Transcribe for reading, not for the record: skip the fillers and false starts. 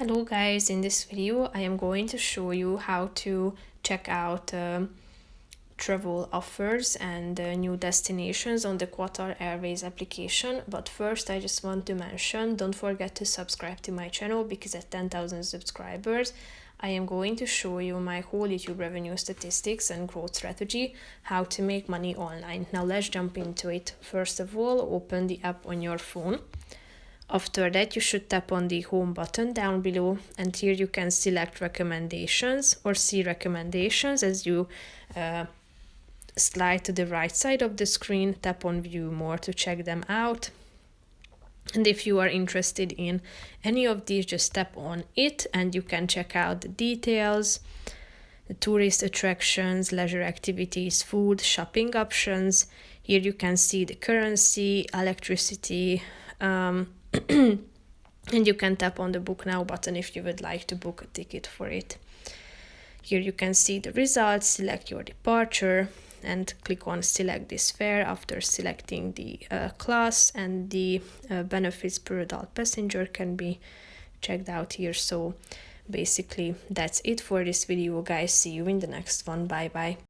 Hello guys, in this video I am going to show you how to check out travel offers and new destinations on the Qatar Airways application. But first I just want to mention, don't forget to subscribe to my channel because at 10,000 subscribers I am going to show you my whole YouTube revenue statistics and growth strategy, how to make money online. Now let's jump into it. First of all, open the app on your phone. After that, you should tap on the home button down below, and here you can select recommendations or see recommendations. As you slide to the right side of the screen, tap on view more to check them out. And if you are interested in any of these, just tap on it and you can check out the details, the tourist attractions, leisure activities, food, shopping options. Here you can see the currency, electricity, and you can tap on the book now button if you would like to book a ticket for it. Here you can see the results, select your departure and click on select this fare. After selecting the class, and the benefits per adult passenger can be checked out here. So basically that's it for this video guys. See you in the next one. Bye bye.